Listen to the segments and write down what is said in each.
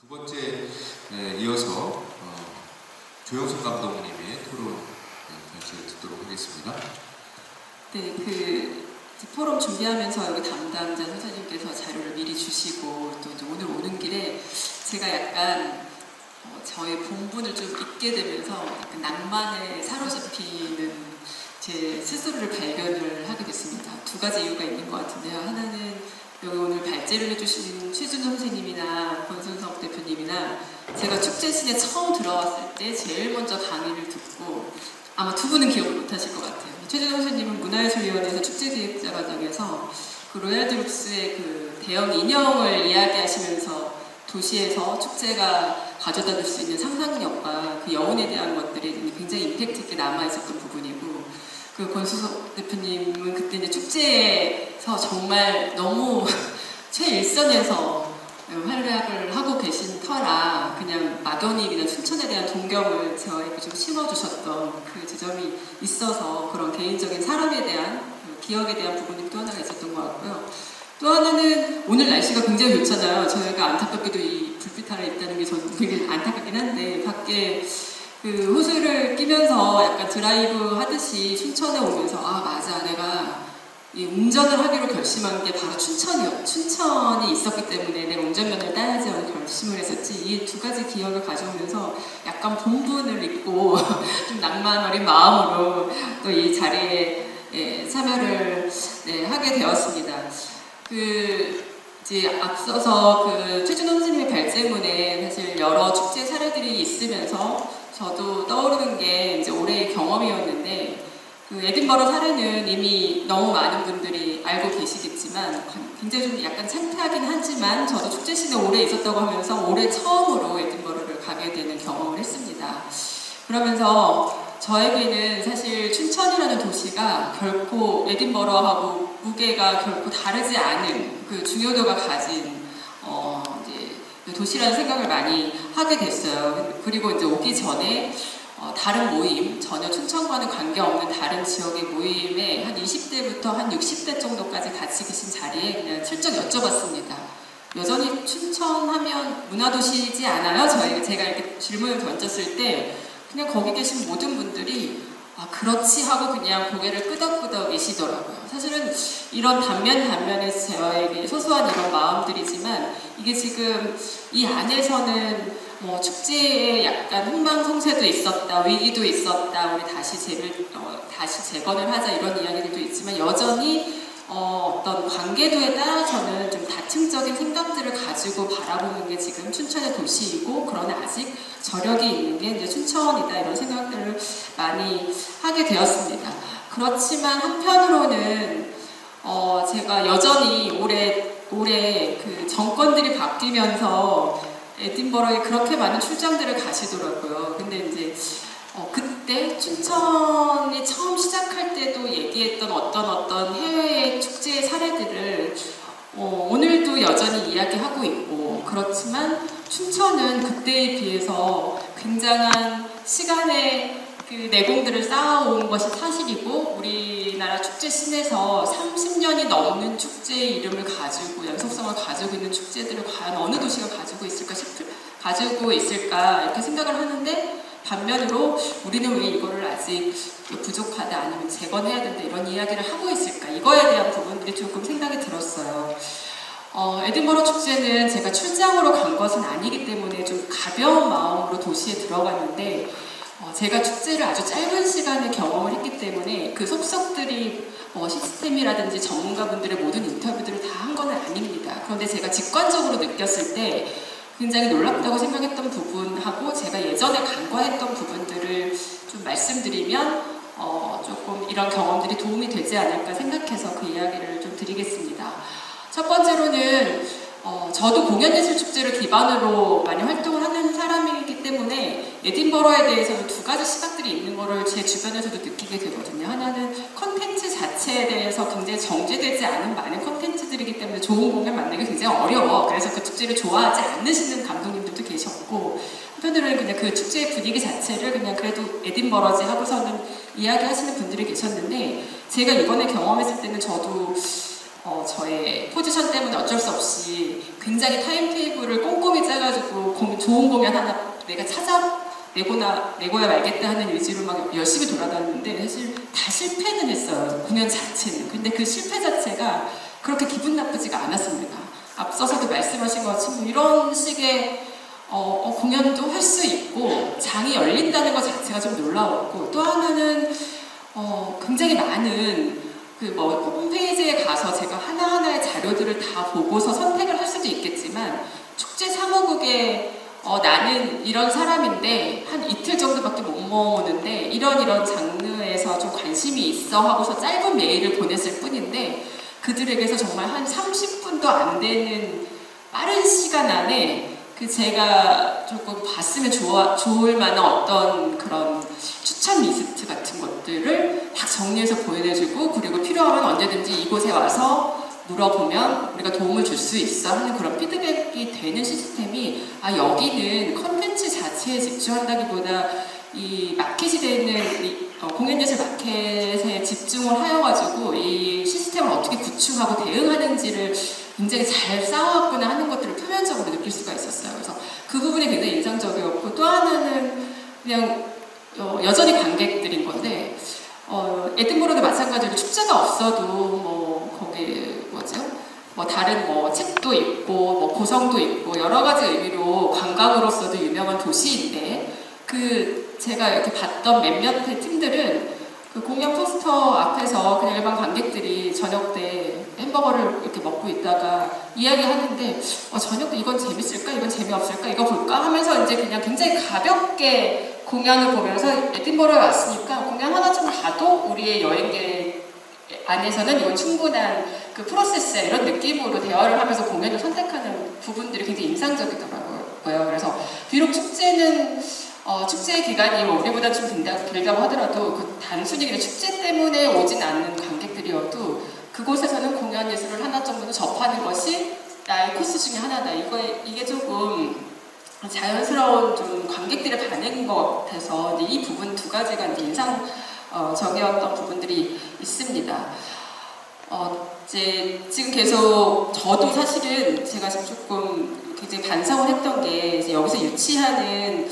두 번째 이어서 조영석 감독님의 토론 전체를 듣도록 하겠습니다. 네, 그 포럼 준비하면서 여기 담당자 선생님께서 자료를 미리 주시고 또 이제 오늘 오는 길에 제가 약간 저의 본분을 좀 잊게 되면서 약간 낭만에 사로잡히는 제 스스로를 발견을 하게 됐습니다. 두 가지 이유가 있는 것 같은데요. 하나는 여기 오늘 발제를 해주신 최준호 선생님이나 권순석 대표님이나 제가 축제신에 처음 들어왔을 때 제일 먼저 강의를 듣고 아마 두 분은 기억을 못 하실 것 같아요. 최준호 선생님은 문화예술위원회에서 축제기획자 과정에서 그 로얄드룩스의 그 대형 인형을 이야기하시면서 도시에서 축제가 가져다 줄 수 있는 상상력과 그 여운에 대한 것들이 굉장히 임팩트 있게 남아있었던 부분이고, 그 권수석 대표님은 그때 이제 축제에서 정말 너무 최일선에서 활약을 하고 계신 터라 그냥 막연히 그냥 춘천에 대한 동경을 저에게 좀 심어주셨던 그 지점이 있어서 그런 개인적인 사람에 대한 기억에 대한 부분이 또 하나가 있었던 것 같고요. 또 하나는 오늘 날씨가 굉장히 좋잖아요. 저희가 안타깝게도 이 불빛 아래 있다는 게 저는 되게 안타깝긴 한데 밖에 그 호수를 끼면서 약간 드라이브 하듯이 춘천에 오면서 아 맞아 내가 이 운전을 하기로 결심한 게 바로 춘천이 있었기 때문에 내가 운전면허를 따야지 하는 결심을 했었지. 이 두 가지 기억을 가져오면서 약간 본분을 잊고 좀 낭만 어린 마음으로 또 이 자리에 참여를 하게 되었습니다. 이제 앞서서 그 최준호 선생님의 발제문에 사실 여러 축제 사례들이 있으면서 저도 떠오르는 게 이제 올해의 경험이었는데, 그 에딘버러 사례는 이미 너무 많은 분들이 알고 계시겠지만 굉장히 좀 약간 창피하긴 하지만 저도 축제신에 오래 있었다고 하면서 올해 처음으로 에딘버러를 가게 되는 경험을 했습니다. 그러면서 저에게는 사실 춘천이라는 도시가 결코 에딘버러하고 무게가 결코 다르지 않은 그 중요도가 가진 이제 도시라는 생각을 많이 하게 됐어요. 그리고 이제 오기 전에 다른 모임, 전혀 춘천과는 관계없는 다른 지역의 모임에 한 20대부터 한 60대 정도까지 같이 계신 자리에 그냥 슬쩍 여쭤봤습니다. 여전히 춘천하면 문화도시이지 않아요? 제가 이렇게 질문을 던졌을 때 그냥 거기 계신 모든 분들이 아 그렇지 하고 그냥 고개를 끄덕끄덕 계시더라고요. 사실은 이런 단면에 저에게 소소한 이런 마음들이지만 이게 지금 이 안에서는 뭐 축제에 약간 흥망성쇠도 있었다, 위기도 있었다, 우리 다시 재건을 하자 이런 이야기들도 있지만 여전히 어떤 관계도에 따라서는 좀 다층적인 생각들을 가지고 바라보는 게 지금 춘천의 도시이고, 그러나 아직 저력이 있는 게 이제 춘천이다 이런 생각들을 많이 하게 되었습니다. 그렇지만 한편으로는 제가 여전히 올해 그 정권들이 바뀌면서 에딘버러에 그렇게 많은 출장들을 가시더라고요. 근데 이제 그때 춘천이 처음 시작할 때도 얘기했던 어떤 해외의 축제의 사례들을 오늘도 여전히 이야기하고 있고, 그렇지만 춘천은 그때에 비해서 굉장한 시간의 그 내공들을 쌓아온 것이 사실이고, 우리나라 축제 씬에서 30년이 넘는 축제의 이름을 가지고 연속성을 가지고 있는 축제들을 과연 어느 도시가 가지고 있을까 이렇게 생각을 하는데, 반면으로 우리는 왜 이거를 아직 부족하다 아니면 재건해야 된다 이런 이야기를 하고 있을까, 이거에 대한 부분들이 조금 생각이 들었어요. 에딘버러 축제는 제가 출장으로 간 것은 아니기 때문에 좀 가벼운 마음으로 도시에 들어갔는데, 제가 축제를 아주 짧은 시간에 경험을 했기 때문에 그 속속들이 시스템이라든지 전문가분들의 모든 인터뷰들을 다 한 건 아닙니다. 그런데 제가 직관적으로 느꼈을 때 굉장히 놀랍다고 생각했던 부분하고 제가 예전에 간과했던 부분들을 좀 말씀드리면 조금 이런 경험들이 도움이 되지 않을까 생각해서 그 이야기를 좀 드리겠습니다. 첫 번째로는 저도 공연예술축제를 기반으로 많이 활동을 하는 사람이기 때문에 에딘버러에 대해서는 두 가지 시각들이 있는 거를 제 주변에서도 느끼게 되거든요. 하나는 컨텐츠 자체에 대해서 굉장히 정제되지 않은 많은 컨텐츠들이기 때문에 좋은 공연 만들기 굉장히 어려워. 그래서 그 축제를 좋아하지 않으시는 감독님들도 계셨고, 한편으로는 그냥 그 축제의 분위기 자체를 그냥 그래도 에딘버러지 하고서는 이야기하시는 분들이 계셨는데, 제가 이번에 경험했을 때는 저도 저의 포지션 때문에 어쩔 수 없이 굉장히 타임테이블을 꼼꼼히 짜가지고 좋은 공연 하나 내가 내고야 말겠다 하는 의지로 막 열심히 돌아다녔는데 사실 다 실패는 했어요. 공연 자체는. 근데 그 실패 자체가 그렇게 기분 나쁘지가 않았습니다. 앞서서도 말씀하신 것처럼 이런 식의 공연도 할 수 있고 장이 열린다는 것 자체가 좀 놀라웠고, 또 하나는 굉장히 많은 홈페이지에 가서 제가 하나하나의 자료들을 다 보고서 선택을 할 수도 있겠지만, 축제 사무국에 나는 이런 사람인데 한 이틀 정도밖에 못 모으는데 이런 장르에서 좀 관심이 있어 하고서 짧은 메일을 보냈을 뿐인데, 그들에게서 정말 한 30분도 안 되는 빠른 시간 안에 제가 조금 봤으면 좋을 만한 어떤 그런 추천 리스트 같은 것들을 딱 정리해서 보내주고, 그리고 필요하면 언제든지 이곳에 와서 물어보면 우리가 도움을 줄 수 있어 하는 그런 피드백이 되는 시스템이, 여기는 컨텐츠 자체에 집중한다기보다 이 마켓이 되는 공연예술 마켓에 집중을 하여가지고 이 시스템을 어떻게 구축하고 대응하는지를 굉장히 잘 쌓아왔구나 하는 것들을 표면적으로 느낄 수가 있었어요. 그래서 그 부분이 굉장히 인상적이었고, 또 하나는 그냥 여전히 관객들인 건데, 에든버러도 마찬가지로 축제가 없어도 거기 다른 책도 있고 고성도 있고 여러 가지 의미로 관광으로서도 유명한 도시인데, 제가 이렇게 봤던 몇몇의 팀들은 그 공연 포스터 앞에서 그냥 일반 관객들이 저녁 때 햄버거를 이렇게 먹고 있다가 이야기하는데, 저녁 때 이건 재밌을까? 이건 재미없을까? 이거 볼까? 하면서 이제 그냥 굉장히 가볍게 공연을 보면서, 에딘버러에 왔으니까 공연 하나 좀 봐도 우리의 여행계 안에서는 이건 충분한 그 프로세스야, 이런 느낌으로 대화를 하면서 공연을 선택하는 부분들이 굉장히 인상적이더라고요. 그래서 비록 축제는 축제 기간이 우리보다 좀 길다고 하더라도 단순히 그냥 축제 때문에 오진 않는 관객들이어도 그곳에서는 공연 예술을 하나 정도는 접하는 것이 나의 코스 중에 하나다. 이게 조금 자연스러운 좀 관객들의 반응인 것 같아서 이 부분 두 가지가 인상적이었던 부분들이 있습니다. 지금 계속 저도 사실은 제가 지금 조금 굉장히 반성을 했던 게, 이제 여기서 유치하는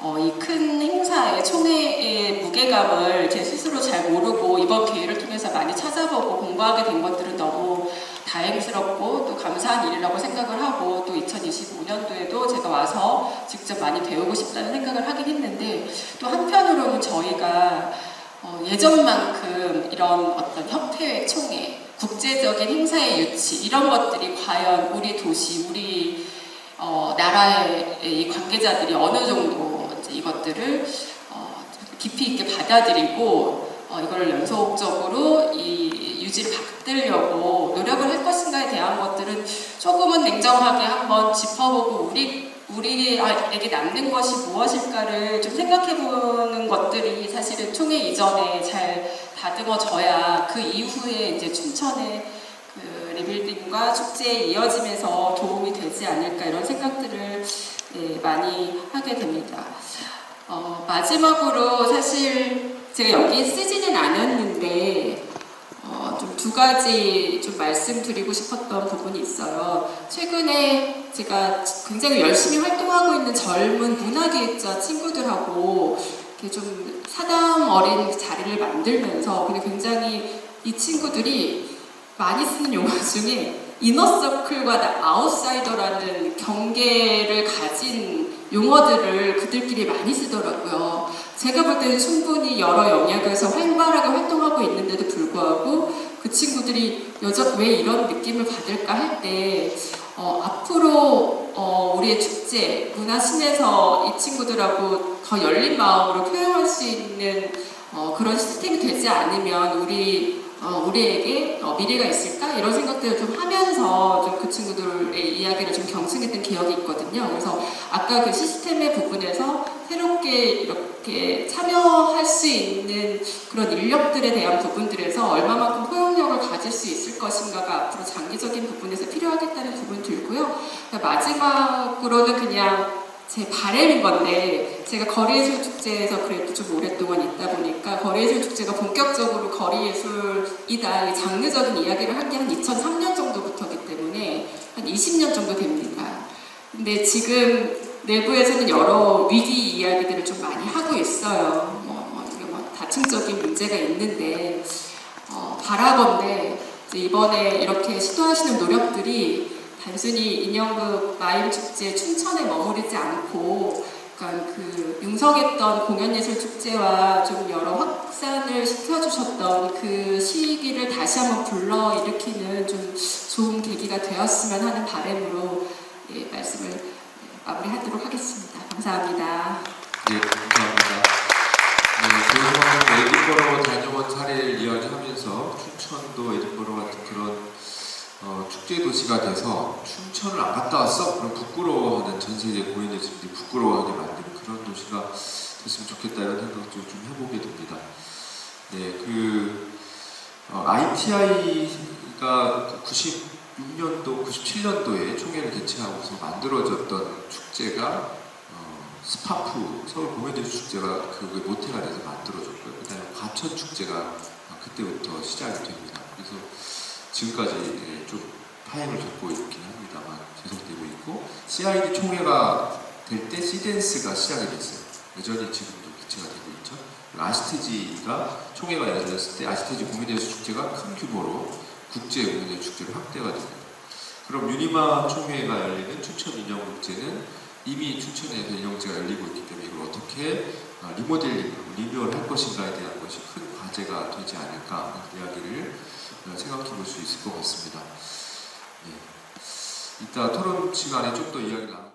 이 큰 행사의 총회의 무게감을 제 스스로 잘 모르고 이번 기회를 통해서 많이 찾아보고 공부하게 된 것들은 너무 다행스럽고 또 감사한 일이라고 생각을 하고, 또 2025년도에도 제가 와서 직접 많이 배우고 싶다는 생각을 하긴 했는데, 또 한편으로는 저희가 예전만큼 이런 어떤 협회 총회, 국제적인 행사의 유치, 이런 것들이 과연 우리 도시, 우리 나라의 이 관계자들이 어느 정도 이것들을 깊이 있게 받아들이고 이걸 연속적으로 이 유지를 받들려고 노력을 할 것인가에 대한 것들은 조금은 냉정하게 한번 짚어보고 우리에게 남는 것이 무엇일까를 좀 생각해보는 것들이 사실은 총회 이전에 잘 다듬어져야 그 이후에 이제 춘천의 그 리빌딩과 축제에 이어지면서 도움이 되지 않을까, 이런 생각들을 많이 하게 됩니다. 마지막으로 사실 제가 여기에 쓰지는 않았는데 좀 두 가지 좀 말씀드리고 싶었던 부분이 있어요. 최근에 제가 굉장히 열심히 활동하고 있는 젊은 문화기획자 친구들하고 이렇게 좀 사담 어린 자리를 만들면서, 근데 굉장히 이 친구들이 많이 쓰는 용어 중에 이너서클과 아웃사이더라는 경계를 가진 용어들을 그들끼리 많이 쓰더라고요. 제가 볼 때는 충분히 여러 영역에서 활발하게 활동하고 있는데도 불구하고 그 친구들이 왜 이런 느낌을 받을까 할 때 앞으로 우리의 축제, 문화신에서 이 친구들하고 더 열린 마음으로 표현할 수 있는 그런 시스템이 되지 않으면 우리에게 미래가 있을까? 이런 생각들을 좀 하면서 좀 그 친구들의 이야기를 좀 경청했던 기억이 있거든요. 그래서 아까 그 시스템의 부분에서 새롭게 이렇게 참여할 수 있는 그런 인력들에 대한 부분들에서 얼마만큼 포용력을 가질 수 있을 것인가가 앞으로 장기적인 부분에서 필요하겠다는 부분이 들고요. 마지막으로는 그냥 제 바람인 건데 제가 거리예술축제에서 그래도 좀 오랫동안 있다 보니까 거리예술축제가 본격적으로 거리예술이다 이 장르적인 이야기를 한 게 한 2003년 정도부터이기 때문에 한 20년 정도 됩니다. 근데 지금 내부에서는 여러 위기 이야기들을 좀 많이 하고 있어요. 다층적인 문제가 있는데 바라건대 이번에 이렇게 시도하시는 노력들이 단순히 인형극 마임 축제 춘천에 머무르지 않고 그러니까 그 융성했던 공연예술 축제와 좀 여러 확산을 시켜주셨던 그 시기를 다시 한번 불러일으키는 좀 좋은 계기가 되었으면 하는 바람으로 말씀을 마무리하도록 하겠습니다. 감사합니다. 네, 감사합니다. 네, 에딘버러 다녀온 사례를 이야기하면서 춘천도 에딘버러 같은 그런 축제 도시가 돼서 춘천을 안 갔다 왔어? 그럼 부끄러워하는 전 세계 고인예술들이 부끄러워하게 만드는 그런 도시가 됐으면 좋겠다 이런 생각도 좀 해보게 됩니다. 네, ITI가 96년도, 97년도에 총회를 개최하고서 만들어졌던 축제가 스파프 서울 공연예술 축제가 그게 모태가 돼서 만들어졌고요. 그다음에 과천 축제가 그때부터 시작이 됩니다. 그래서 지금까지 좀 파행을 겪고 있긴 합니다만 계속되고 있고 CID 총회가 될 때 시댄스가 시작이 됐어요. 여전히 지금도 개최가 되고 있죠. 아시테지가 총회가 열렸을 때 아시테지 공연예술 축제가 큰 규모로 국제 공연예술 축제로 확대가 됩니다. 그럼 유니마 총회가 열리는 춘천 인형국제는 이미 춘천에서 인형제가 열리고 있기 때문에 이걸 어떻게 리모델링, 리뉴얼 할 것인가에 대한 것이 큰 과제가 되지 않을까 하는 이야기를 생각해 볼 수 있을 것 같습니다. 네. 이따 토론 시간에 좀 더 이야기를 나누